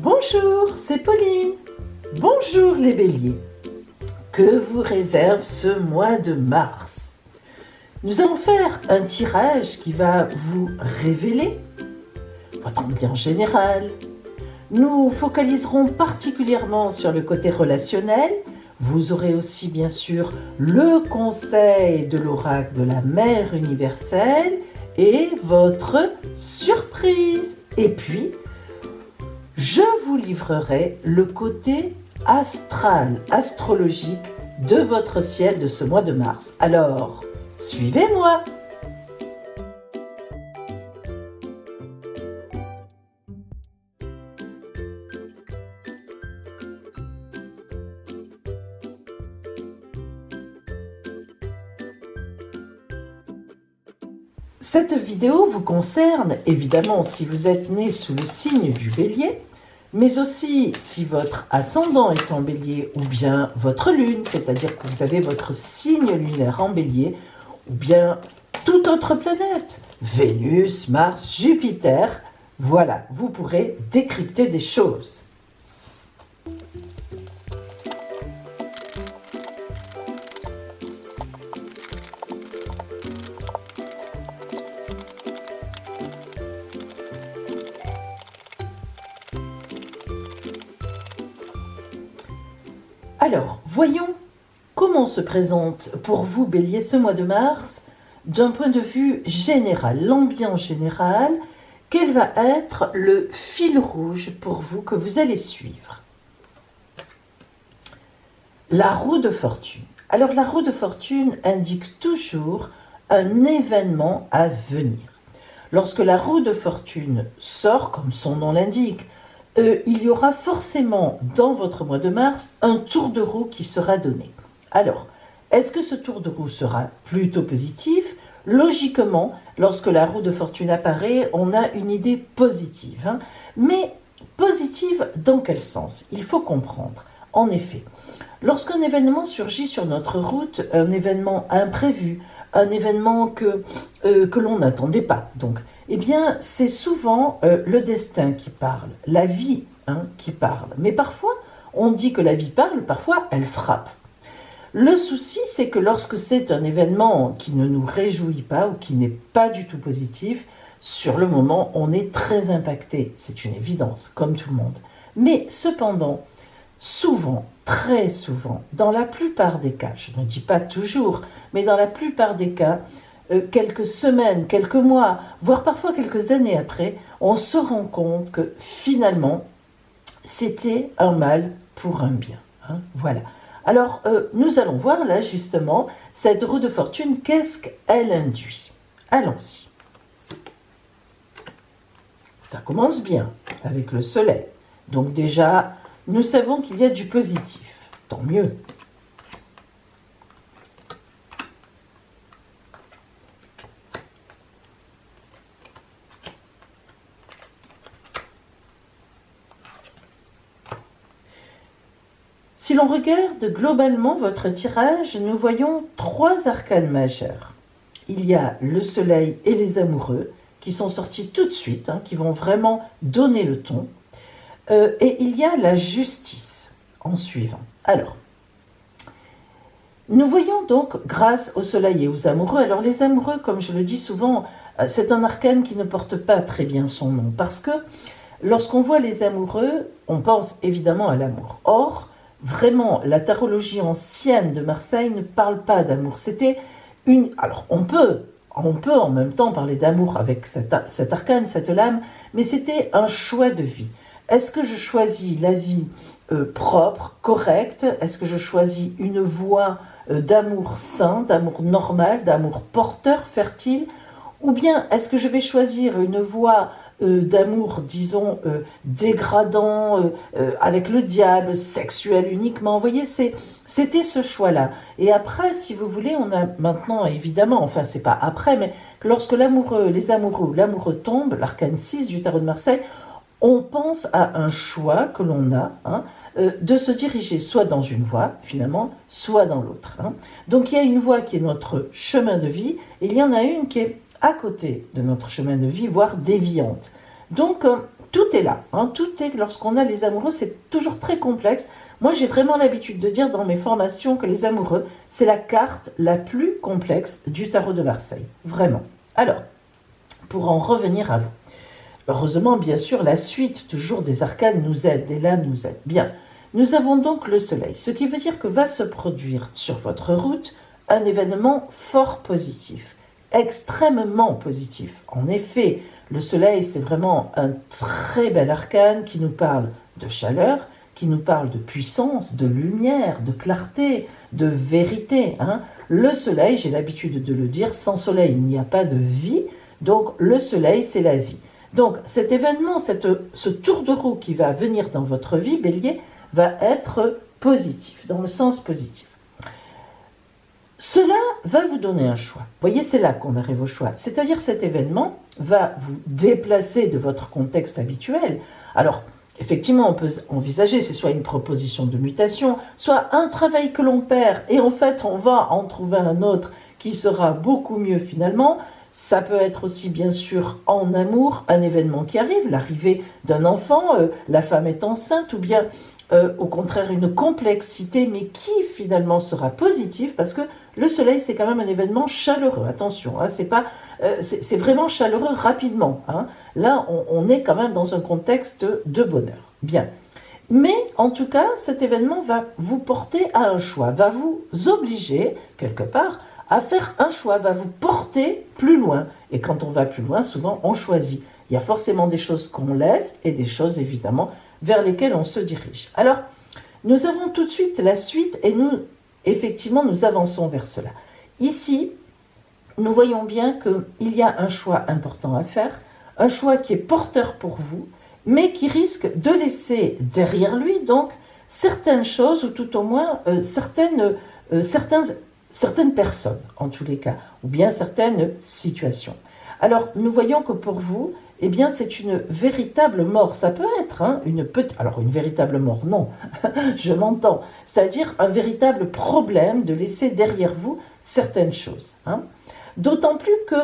Bonjour, c'est Pauline. Bonjour les béliers. Que vous réserve ce mois de mars? Nous allons faire un tirage qui va vous révéler votre ambiance générale. Nous focaliserons particulièrement sur le côté relationnel. Vous aurez aussi bien sûr le conseil de l'oracle de la Mère universelle et votre surprise. Et puis, je vous livrerai le côté astral, astrologique de votre ciel de ce mois de mars. Alors, suivez-moi! Cette vidéo vous concerne évidemment si vous êtes né sous le signe du bélier, mais aussi si votre ascendant est en bélier ou bien votre lune, c'est-à-dire que vous avez votre signe lunaire en bélier, ou bien toute autre planète, Vénus, Mars, Jupiter. Voilà, vous pourrez décrypter des choses. Alors, voyons comment se présente pour vous, Bélier, ce mois de mars, d'un point de vue général, l'ambiance générale, quel va être le fil rouge pour vous que vous allez suivre? La roue de fortune. Alors, la roue de fortune indique toujours un événement à venir. Lorsque la roue de fortune sort, comme son nom l'indique, il y aura forcément dans votre mois de mars un tour de roue qui sera donné. Alors, est-ce que ce tour de roue sera plutôt positif? Logiquement, lorsque la roue de fortune apparaît, on a une idée positive. Mais positive dans quel sens? Il faut comprendre. En effet, lorsqu'un événement surgit sur notre route, un événement imprévu, un événement que l'on n'attendait pas, donc, eh bien, c'est souvent le destin qui parle, la vie qui parle. Mais parfois, on dit que la vie parle, parfois, elle frappe. Le souci, c'est que lorsque c'est un événement qui ne nous réjouit pas ou qui n'est pas du tout positif, sur le moment, on est très impacté. C'est une évidence, comme tout le monde. Mais cependant, souvent, très souvent, dans la plupart des cas, je ne dis pas toujours, mais dans la plupart des cas, quelques semaines, quelques mois, voire parfois quelques années après, on se rend compte que finalement, c'était un mal pour un bien. Voilà. Alors, nous allons voir là justement, cette roue de fortune, qu'est-ce qu'elle induit? Allons-y. Ça commence bien avec le soleil. Donc déjà, nous savons qu'il y a du positif. Tant mieux. Si l'on regarde globalement votre tirage, nous voyons 3 arcanes majeures. Il y a le soleil et les amoureux qui sont sortis tout de suite, qui vont vraiment donner le ton. Et il y a la justice en suivant. Alors, nous voyons donc grâce au soleil et aux amoureux. Alors les amoureux, comme je le dis souvent, c'est un arcane qui ne porte pas très bien son nom parce que lorsqu'on voit les amoureux, on pense évidemment à l'amour. Or, vraiment, la tarologie ancienne de Marseille ne parle pas d'amour. C'était une... Alors, on peut en même temps parler d'amour avec cet arcane, cette lame, mais c'était un choix de vie. Est-ce que je choisis la vie propre, correcte? Est-ce que je choisis une voie d'amour sain, d'amour normal, d'amour porteur, fertile? Ou bien est-ce que je vais choisir une voie d'amour, disons, dégradant, avec le diable, sexuel uniquement? Vous voyez, c'était ce choix-là. Et après, si vous voulez, on a maintenant, évidemment, enfin, c'est pas après, mais lorsque les amoureux ou l'amoureux tombe, l'arcane 6 du tarot de Marseille, on pense à un choix que l'on a, de se diriger soit dans une voie, finalement, soit dans l'autre. Donc, il y a une voie qui est notre chemin de vie, et il y en a une qui est à côté de notre chemin de vie, voire déviante. Donc, tout est là. Tout est, lorsqu'on a les amoureux, c'est toujours très complexe. Moi, j'ai vraiment l'habitude de dire dans mes formations que les amoureux, c'est la carte la plus complexe du tarot de Marseille. Vraiment. Alors, pour en revenir à vous. Heureusement, bien sûr, la suite toujours des arcanes nous aide, des lames nous aide. Bien, nous avons donc le soleil, ce qui veut dire que va se produire sur votre route un événement fort positif, extrêmement positif. En effet, le soleil, c'est vraiment un très bel arcane qui nous parle de chaleur, qui nous parle de puissance, de lumière, de clarté, de vérité. Le soleil, j'ai l'habitude de le dire, sans soleil, il n'y a pas de vie. Donc, le soleil, c'est la vie. Donc, cet événement, ce tour de roue qui va venir dans votre vie, Bélier, va être positif, dans le sens positif. Cela va vous donner un choix. Vous voyez, c'est là qu'on arrive au choix. C'est-à-dire cet événement va vous déplacer de votre contexte habituel. Alors, effectivement, on peut envisager, c'est soit une proposition de mutation, soit un travail que l'on perd et en fait, on va en trouver un autre qui sera beaucoup mieux finalement. Ça peut être aussi, bien sûr, en amour, un événement qui arrive, l'arrivée d'un enfant, la femme est enceinte, ou bien, au contraire, une complexité, mais qui finalement sera positive, parce que le soleil, c'est quand même un événement chaleureux. Attention, c'est vraiment chaleureux rapidement. Là, on est quand même dans un contexte de bonheur. Bien. Mais, en tout cas, cet événement va vous porter à un choix, va vous obliger, quelque part, à faire un choix, va vous porter plus loin. Et quand on va plus loin, souvent, on choisit. Il y a forcément des choses qu'on laisse et des choses, évidemment, vers lesquelles on se dirige. Alors, nous avons tout de suite la suite et effectivement, nous avançons vers cela. Ici, nous voyons bien qu'il y a un choix important à faire, un choix qui est porteur pour vous, mais qui risque de laisser derrière lui, donc, certaines choses, ou tout au moins certaines personnes, en tous les cas, ou bien certaines situations. Alors, nous voyons que pour vous, eh bien, c'est une véritable mort. Ça peut être alors une véritable mort, non, je m'entends. C'est-à-dire un véritable problème de laisser derrière vous certaines choses. D'autant plus que,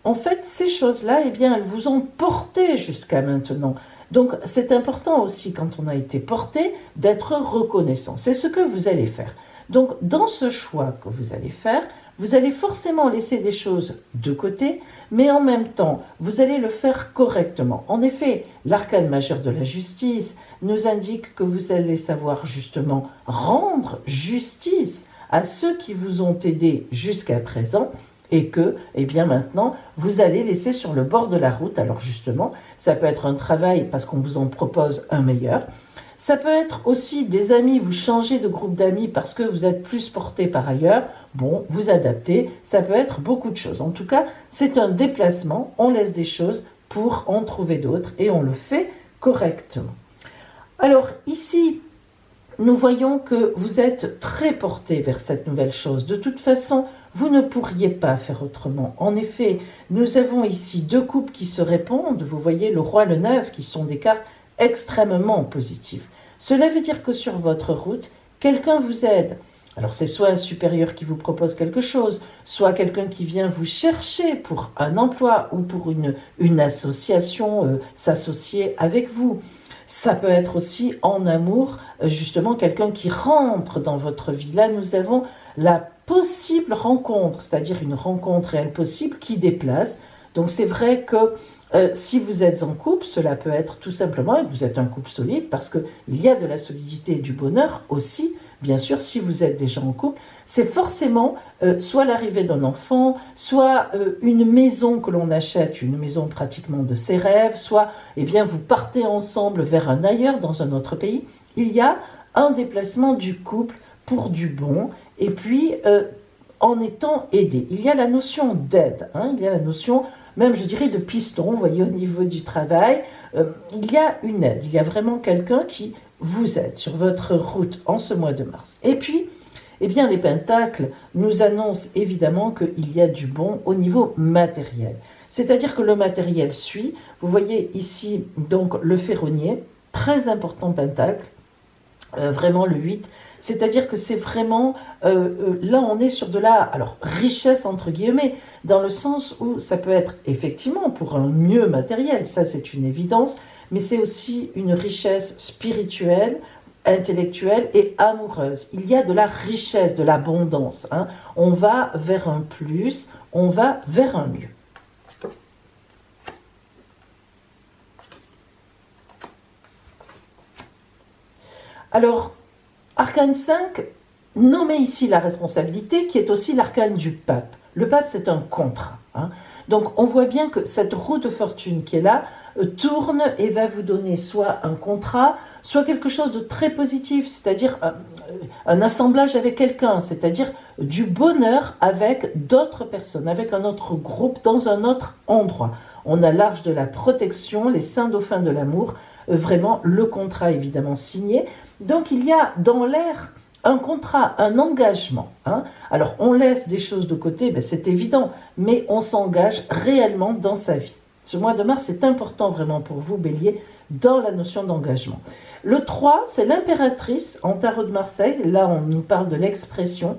en fait, ces choses-là, eh bien, elles vous ont porté jusqu'à maintenant. Donc, c'est important aussi, quand on a été porté, d'être reconnaissant. C'est ce que vous allez faire. Donc, dans ce choix que vous allez faire, vous allez forcément laisser des choses de côté, mais en même temps, vous allez le faire correctement. En effet, l'arcane majeur de la justice nous indique que vous allez savoir justement rendre justice à ceux qui vous ont aidé jusqu'à présent et que, eh bien maintenant, vous allez laisser sur le bord de la route. Alors justement, ça peut être un travail parce qu'on vous en propose un meilleur. Ça peut être aussi des amis, vous changez de groupe d'amis parce que vous êtes plus porté par ailleurs. Bon, vous adaptez, ça peut être beaucoup de choses. En tout cas, c'est un déplacement, on laisse des choses pour en trouver d'autres et on le fait correctement. Alors ici, nous voyons que vous êtes très porté vers cette nouvelle chose. De toute façon, vous ne pourriez pas faire autrement. En effet, nous avons ici deux coupes qui se répondent. Vous voyez le roi, le neuf, qui sont des cartes extrêmement positives. Cela veut dire que sur votre route, quelqu'un vous aide. Alors c'est soit un supérieur qui vous propose quelque chose, soit quelqu'un qui vient vous chercher pour un emploi ou pour une association, s'associer avec vous. Ça peut être aussi en amour, justement quelqu'un qui rentre dans votre vie. Là, nous avons la possible rencontre, c'est-à-dire une rencontre réelle possible qui déplace. Donc c'est vrai que si vous êtes en couple, cela peut être tout simplement, et vous êtes un couple solide, parce qu'il y a de la solidité et du bonheur aussi, bien sûr, si vous êtes déjà en couple, c'est forcément soit l'arrivée d'un enfant, soit une maison que l'on achète, une maison pratiquement de ses rêves, soit eh bien, vous partez ensemble vers un ailleurs, dans un autre pays. Il y a un déplacement du couple pour du bon, et puis en étant aidé. Il y a la notion d'aide, il y a la notion même je dirais de piston, vous voyez au niveau du travail, il y a une aide, il y a vraiment quelqu'un qui vous aide sur votre route en ce mois de mars. Et puis, eh bien, les pentacles nous annoncent évidemment qu'il y a du bon au niveau matériel. C'est-à-dire que le matériel suit, vous voyez ici donc le ferronnier, très important pentacle, vraiment le 8. C'est-à-dire que c'est vraiment, là on est sur de la, alors richesse entre guillemets, dans le sens où ça peut être effectivement pour un mieux matériel, ça c'est une évidence, mais c'est aussi une richesse spirituelle, intellectuelle et amoureuse. Il y a de la richesse, de l'abondance, hein. On va vers un plus, on va vers un mieux. Alors, Arcane 5, nommez ici la responsabilité, qui est aussi l'arcane du pape. Le pape, c'est un contrat, hein. Donc, on voit bien que cette roue de fortune qui est là tourne et va vous donner soit un contrat, soit quelque chose de très positif, c'est-à-dire un assemblage avec quelqu'un, c'est-à-dire du bonheur avec d'autres personnes, avec un autre groupe, dans un autre endroit. On a l'arche de la protection, les saints dauphins de l'amour, vraiment le contrat évidemment signé. Donc il y a dans l'air un contrat, un engagement, hein. Alors on laisse des choses de côté, ben, c'est évident, mais on s'engage réellement dans sa vie. Ce mois de mars est important vraiment pour vous, Bélier, dans la notion d'engagement. Le 3, c'est l'impératrice en tarot de Marseille. Là, on nous parle de l'expression.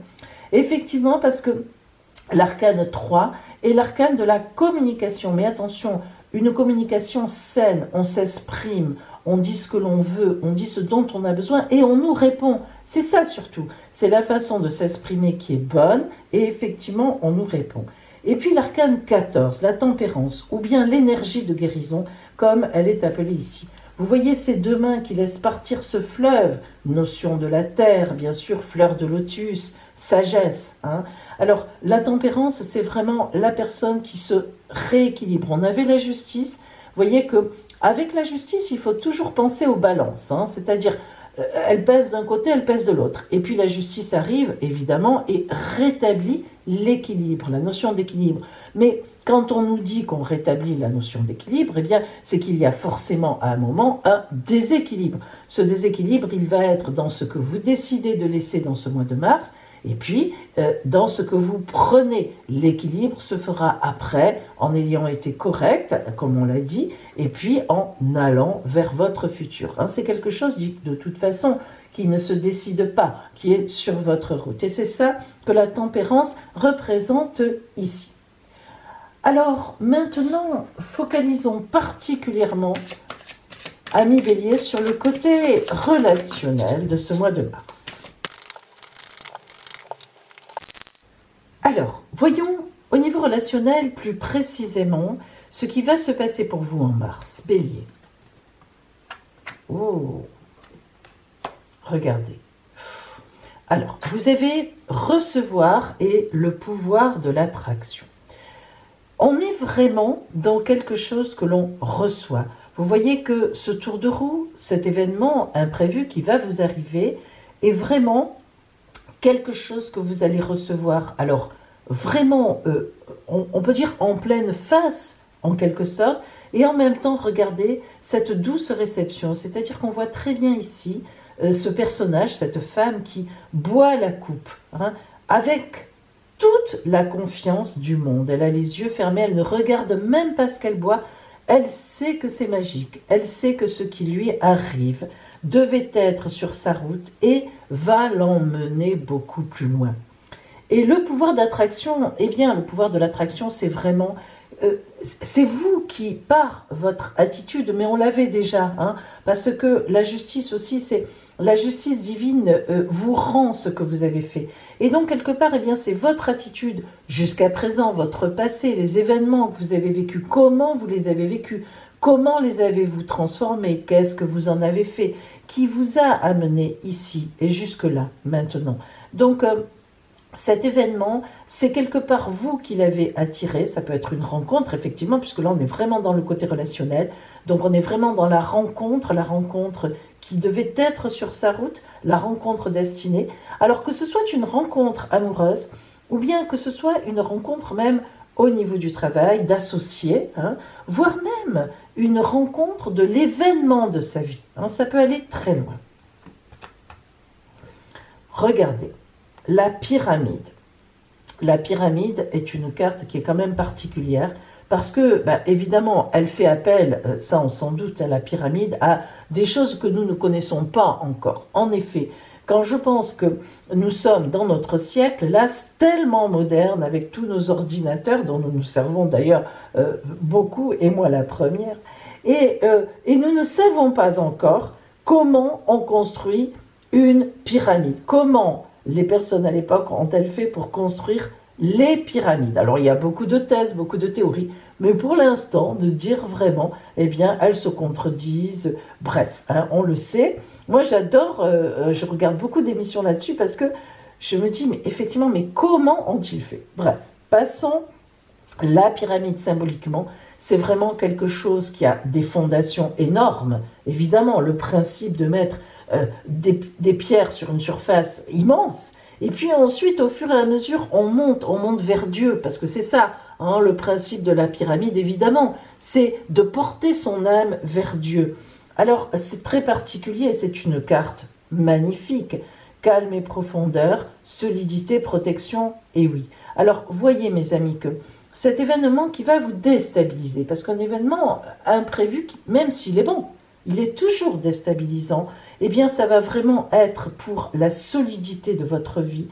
Effectivement, parce que l'arcane 3 est l'arcane de la communication. Mais attention, une communication saine, on s'exprime, on dit ce que l'on veut, on dit ce dont on a besoin et on nous répond. C'est ça surtout. C'est la façon de s'exprimer qui est bonne et effectivement, on nous répond. Et puis l'arcane 14, la tempérance, ou bien l'énergie de guérison, comme elle est appelée ici. Vous voyez ces deux mains qui laissent partir ce fleuve, notion de la terre, bien sûr, fleur de lotus, sagesse, hein. Alors, la tempérance, c'est vraiment la personne qui se rééquilibre. On avait la justice. Vous voyez que avec la justice, il faut toujours penser aux balances, hein. C'est-à-dire, elle pèse d'un côté, elle pèse de l'autre. Et puis la justice arrive, évidemment, et rétablit l'équilibre, la notion d'équilibre. Mais quand on nous dit qu'on rétablit la notion d'équilibre, eh bien, c'est qu'il y a forcément à un moment un déséquilibre. Ce déséquilibre, il va être dans ce que vous décidez de laisser dans ce mois de mars, et puis, dans ce que vous prenez, l'équilibre se fera après, en ayant été correct, comme on l'a dit, et puis en allant vers votre futur, hein. C'est quelque chose, de toute façon, qui ne se décide pas, qui est sur votre route. Et c'est ça que la tempérance représente ici. Alors, maintenant, focalisons particulièrement, amis Bélier, sur le côté relationnel de ce mois de mars. Alors, voyons au niveau relationnel plus précisément ce qui va se passer pour vous en mars, Bélier. Oh, regardez. Alors, vous avez recevoir et le pouvoir de l'attraction. On est vraiment dans quelque chose que l'on reçoit. Vous voyez que ce tour de roue, cet événement imprévu qui va vous arriver, est vraiment quelque chose que vous allez recevoir. Alors, vraiment, on peut dire en pleine face, en quelque sorte, et en même temps, regardez cette douce réception. C'est-à-dire qu'on voit très bien ici ce personnage, cette femme qui boit la coupe, hein, avec toute la confiance du monde. Elle a les yeux fermés, elle ne regarde même pas ce qu'elle boit. Elle sait que c'est magique, elle sait que ce qui lui arrive devait être sur sa route et va l'emmener beaucoup plus loin. Et le pouvoir d'attraction, eh bien, le pouvoir de l'attraction, c'est vraiment, c'est vous qui, par votre attitude, mais on l'avait déjà, hein, parce que la justice aussi, c'est la justice divine vous rend ce que vous avez fait. Et donc, quelque part, eh bien, c'est votre attitude jusqu'à présent, votre passé, les événements que vous avez vécus, comment vous les avez vécus, comment les avez-vous transformés, qu'est-ce que vous en avez fait, qui vous a amené ici et jusque-là, maintenant. Donc, cet événement, c'est quelque part vous qui l'avez attiré. Ça peut être une rencontre, effectivement, puisque là, on est vraiment dans le côté relationnel. Donc, on est vraiment dans la rencontre qui devait être sur sa route, la rencontre destinée. Alors que ce soit une rencontre amoureuse, ou bien que ce soit une rencontre même au niveau du travail, d'associés, hein, voire même une rencontre de l'événement de sa vie, hein, ça peut aller très loin. Regardez. La pyramide. La pyramide est une carte qui est quand même particulière parce que, évidemment, elle fait appel, ça on s'en doute, à la pyramide, à des choses que nous ne connaissons pas encore. En effet, quand je pense que nous sommes dans notre siècle, là, tellement moderne, avec tous nos ordinateurs, dont nous nous servons d'ailleurs beaucoup, et moi la première, et nous ne savons pas encore comment on construit une pyramide. Comment les personnes à l'époque ont-elles fait pour construire les pyramides? Alors il y a beaucoup de thèses, beaucoup de théories, mais pour l'instant, de dire vraiment, eh bien, elles se contredisent. Bref, hein, on le sait. Moi, j'adore, je regarde beaucoup d'émissions là-dessus parce que je me dis, mais effectivement, mais comment ont-ils fait? Bref, passons. La pyramide, symboliquement, c'est vraiment quelque chose qui a des fondations énormes. Évidemment, le principe de mettre des pierres sur une surface immense. Et puis ensuite, au fur et à mesure, on monte vers Dieu, parce que c'est ça, hein, le principe de la pyramide, évidemment, c'est de porter son âme vers Dieu. Alors, c'est très particulier, c'est une carte magnifique. Calme et profondeur, solidité, protection, et oui. Alors, voyez mes amis que cet événement qui va vous déstabiliser, parce qu'un événement imprévu, même s'il est bon, il est toujours déstabilisant, eh bien ça va vraiment être pour la solidité de votre vie.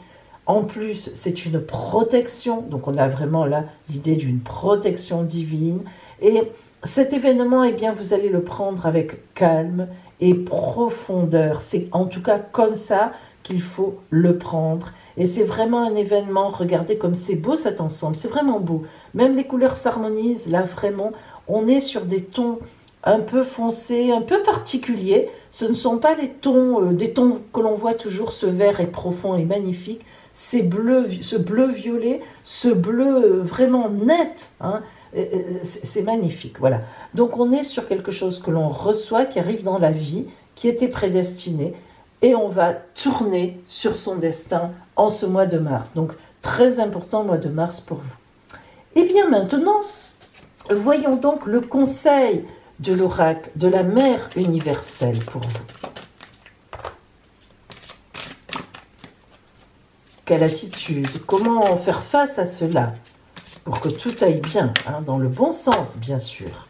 En plus, c'est une protection, donc on a vraiment là l'idée d'une protection divine. Et cet événement, eh bien vous allez le prendre avec calme et profondeur. C'est en tout cas comme ça qu'il faut le prendre. Et c'est vraiment un événement, regardez comme c'est beau cet ensemble, c'est vraiment beau. Même les couleurs s'harmonisent, là vraiment, on est sur des tons un peu foncés, un peu particuliers. Ce ne sont pas les tons, des tons que l'on voit toujours, ce vert est profond et magnifique. C'est bleu, ce bleu-violet, ce bleu vraiment net, hein, c'est magnifique, voilà. Donc on est sur quelque chose que l'on reçoit, qui arrive dans la vie, qui était prédestiné, et on va tourner sur son destin en ce mois de mars. Donc, très important mois de mars pour vous. Et bien maintenant, voyons donc le conseil de l'oracle de la Mère universelle pour vous. Quelle attitude? Comment faire face à cela pour que tout aille bien, hein, dans le bon sens, bien sûr.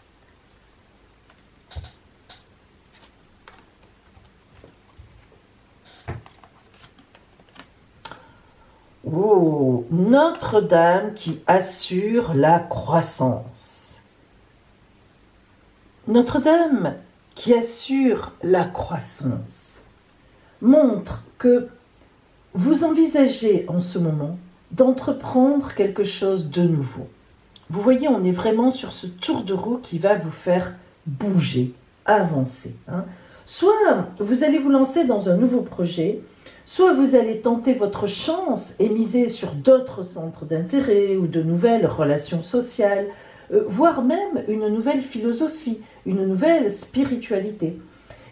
Oh, Notre-Dame qui assure la croissance. Notre-Dame qui assure la croissance montre que vous envisagez en ce moment d'entreprendre quelque chose de nouveau. Vous voyez, on est vraiment sur ce tour de roue qui va vous faire bouger, avancer, hein. Soit vous allez vous lancer dans un nouveau projet, soit vous allez tenter votre chance et miser sur d'autres centres d'intérêt ou de nouvelles relations sociales, voire même une nouvelle philosophie, une nouvelle spiritualité.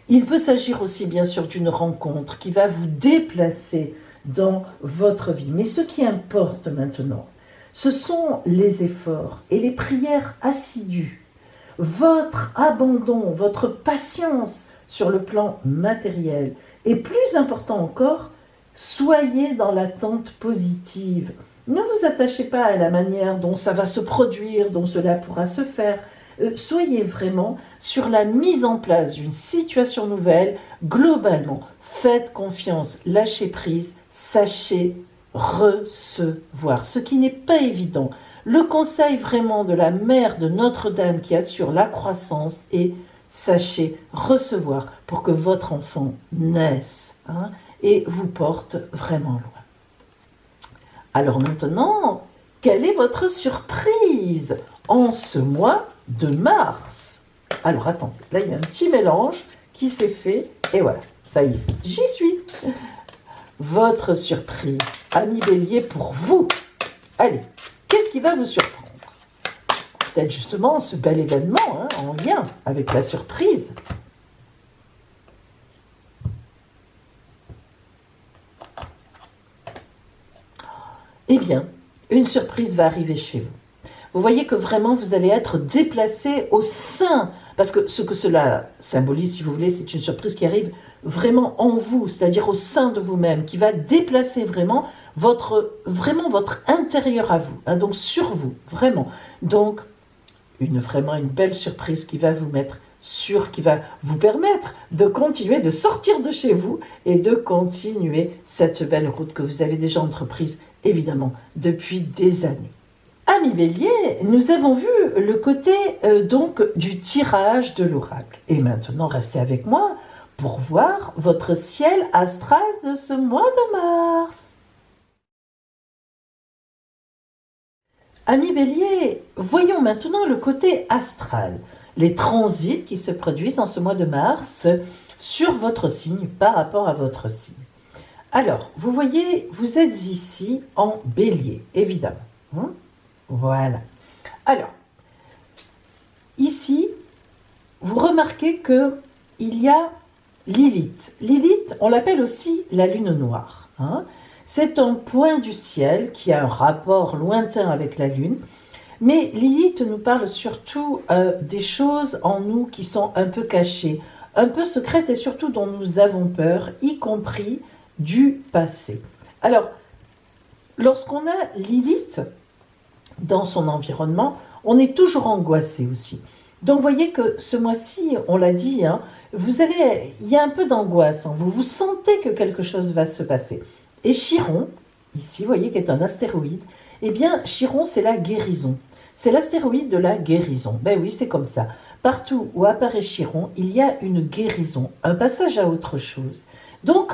Il peut s'agir aussi bien sûr d'une rencontre qui va vous déplacer dans votre vie. Mais ce qui importe maintenant, ce sont les efforts et les prières assidues, votre abandon, votre patience sur le plan matériel. Et plus important encore, soyez dans l'attente positive. Ne vous attachez pas à la manière dont ça va se produire, dont cela pourra se faire. Soyez vraiment sur la mise en place d'une situation nouvelle. Globalement, faites confiance, lâchez prise, sachez recevoir, ce qui n'est pas évident. Le conseil vraiment de la Mère de Notre-Dame qui assure la croissance est sachez recevoir pour que votre enfant naisse, hein, et vous porte vraiment loin. Alors maintenant, quelle est votre surprise en ce mois de mars? Alors attendez, là il y a un petit mélange qui s'est fait, et voilà, ça y est, j'y suis. Votre surprise, ami Bélier, pour vous. Allez, qu'est-ce qui va vous surprendre? Peut-être justement ce bel événement, hein, en lien avec la surprise. Eh bien, une surprise va arriver chez vous. Vous voyez que vraiment vous allez être déplacé au sein, parce que ce que cela symbolise, si vous voulez, c'est une surprise qui arrive vraiment en vous, c'est-à-dire au sein de vous-même, qui va déplacer vraiment votre intérieur à vous, hein, donc sur vous, vraiment. Donc, vraiment une belle surprise qui va vous mettre sûr, qui va vous permettre de continuer, de sortir de chez vous et de continuer cette belle route que vous avez déjà entreprise, évidemment, depuis des années. Amis Bélier, nous avons vu le côté donc du tirage de l'oracle. Et maintenant, restez avec moi pour voir votre ciel astral de ce mois de mars. Amis Bélier, voyons maintenant le côté astral, les transits qui se produisent en ce mois de mars sur votre signe par rapport à votre signe. Alors, vous voyez, vous êtes ici en Bélier, évidemment. Voilà. Alors, ici, vous remarquez que il y a Lilith. Lilith, on l'appelle aussi la lune noire. C'est un point du ciel qui a un rapport lointain avec la lune. Mais Lilith nous parle surtout des choses en nous qui sont un peu cachées, un peu secrètes et surtout dont nous avons peur, y compris du passé. Alors, lorsqu'on a Lilith dans son environnement, on est toujours angoissé aussi. Donc, vous voyez que ce mois-ci, on l'a dit, il y a un peu d'angoisse. Vous sentez que quelque chose va se passer. Et Chiron, ici, vous voyez, qui est un astéroïde, eh bien, Chiron, c'est la guérison. C'est l'astéroïde de la guérison. Ben oui, c'est comme ça. Partout où apparaît Chiron, il y a une guérison, un passage à autre chose. Donc,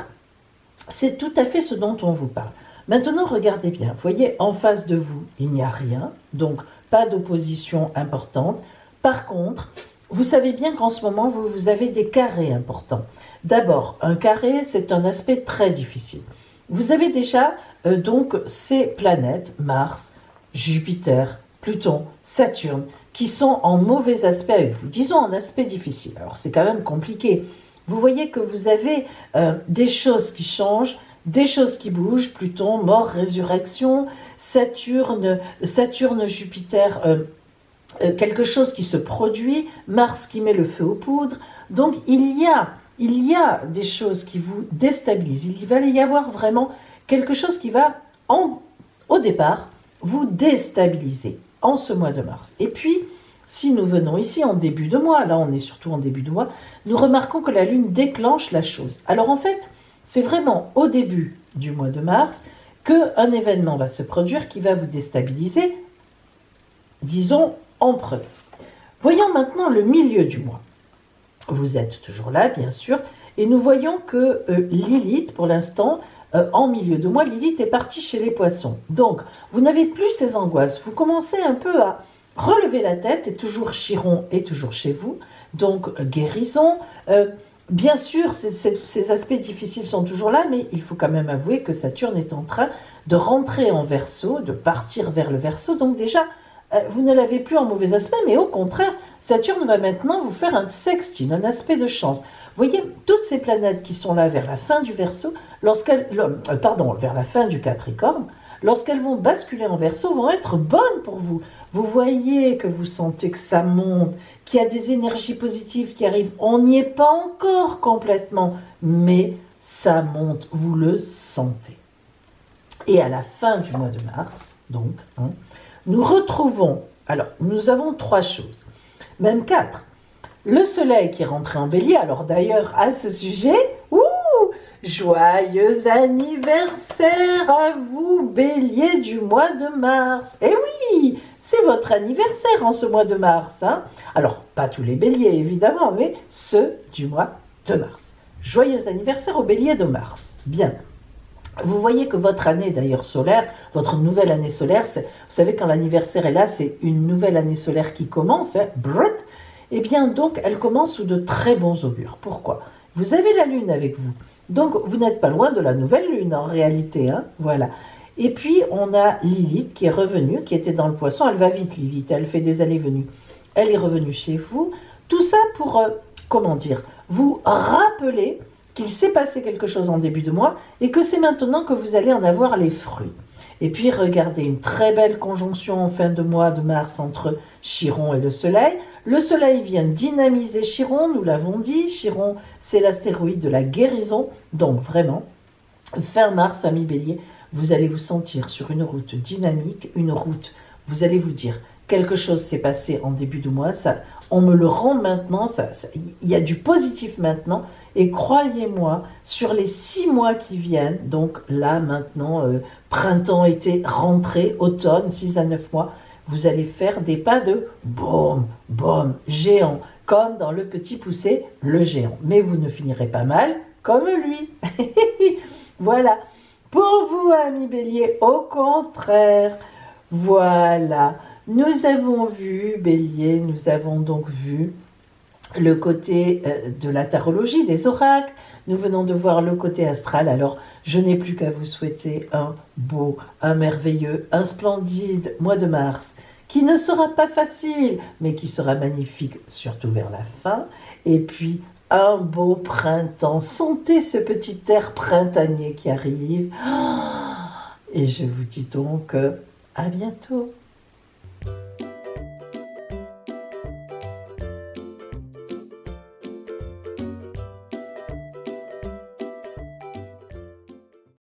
c'est tout à fait ce dont on vous parle. Maintenant, regardez bien. Vous voyez, en face de vous, il n'y a rien. Donc, pas d'opposition importante. Par contre, vous savez bien qu'en ce moment, vous avez des carrés importants. D'abord, un carré, c'est un aspect très difficile. Vous avez déjà donc ces planètes, Mars, Jupiter, Pluton, Saturne, qui sont en mauvais aspect avec vous, disons en aspect difficile. Alors c'est quand même compliqué. Vous voyez que vous avez des choses qui changent, des choses qui bougent, Pluton, mort, résurrection, Saturne, Jupiter, quelque chose qui se produit, Mars qui met le feu aux poudres. Donc il y a des choses qui vous déstabilisent. Il va y avoir vraiment quelque chose qui va, au départ, vous déstabiliser en ce mois de mars. Et puis, si nous venons ici en début de mois, là on est surtout en début de mois, nous remarquons que la Lune déclenche la chose. Alors en fait, c'est vraiment au début du mois de mars qu'un événement va se produire qui va vous déstabiliser, disons, en premier. Voyons maintenant le milieu du mois. Vous êtes toujours là, bien sûr, et nous voyons que Lilith, pour l'instant, en milieu de mois, Lilith est partie chez les poissons. Donc, vous n'avez plus ces angoisses. Vous commencez un peu à relever la tête, et toujours Chiron est toujours chez vous. Donc, guérison. Bien sûr, ces aspects difficiles sont toujours là, mais il faut quand même avouer que Saturne est en train de rentrer en Verseau, de partir vers le Verseau. Donc déjà, vous ne l'avez plus en mauvais aspect, mais au contraire, Saturne va maintenant vous faire un sextile, un aspect de chance. Vous voyez, toutes ces planètes qui sont là vers la fin du Verseau, vers la fin du Capricorne, lorsqu'elles vont basculer en Verseau, vont être bonnes pour vous. Vous voyez que vous sentez que ça monte, qu'il y a des énergies positives qui arrivent. On n'y est pas encore complètement, mais ça monte, vous le sentez. Et à la fin du mois de mars, donc, nous retrouvons, alors nous avons 3 choses, même 4. Le soleil qui est rentré en bélier, alors d'ailleurs à ce sujet, joyeux anniversaire à vous bélier du mois de mars. Eh oui, c'est votre anniversaire en ce mois de mars. Alors pas tous les béliers évidemment, mais ceux du mois de mars. Joyeux anniversaire au bélier de mars. Bien. Vous voyez que votre année d'ailleurs solaire, votre nouvelle année solaire, vous savez quand l'anniversaire est là, c'est une nouvelle année solaire qui commence, et bien donc elle commence sous de très bons augures. Pourquoi? Vous avez la lune avec vous, donc vous n'êtes pas loin de la nouvelle lune en réalité, voilà. Et puis on a Lilith qui est revenue, qui était dans le poisson, elle va vite Lilith, elle fait des allées-venues. Elle est revenue chez vous, tout ça pour, vous rappeler qu'il s'est passé quelque chose en début de mois et que c'est maintenant que vous allez en avoir les fruits. Et puis regardez, une très belle conjonction en fin de mois de mars entre Chiron et le Soleil. Le Soleil vient dynamiser Chiron, nous l'avons dit. Chiron, c'est l'astéroïde de la guérison. Donc vraiment, fin mars, amis Bélier, vous allez vous sentir sur une route dynamique, une route, vous allez vous dire, quelque chose s'est passé en début de mois, on me le rend maintenant, il y a du positif maintenant, et croyez-moi, sur les 6 mois qui viennent, donc là maintenant, printemps, été, rentrée, automne, 6 à 9 mois, vous allez faire des pas de boum, boum, géant, comme dans Le Petit Poucet, le géant. Mais vous ne finirez pas mal comme lui. Voilà. Pour vous, amis Bélier, au contraire, voilà. Nous avons vu, Bélier, nous avons donc vu le côté de la tarologie, des oracles. Nous venons de voir le côté astral. Alors, je n'ai plus qu'à vous souhaiter un beau, un merveilleux, un splendide mois de mars, qui ne sera pas facile, mais qui sera magnifique, surtout vers la fin. Et puis, un beau printemps. Sentez ce petit air printanier qui arrive. Et je vous dis donc à bientôt.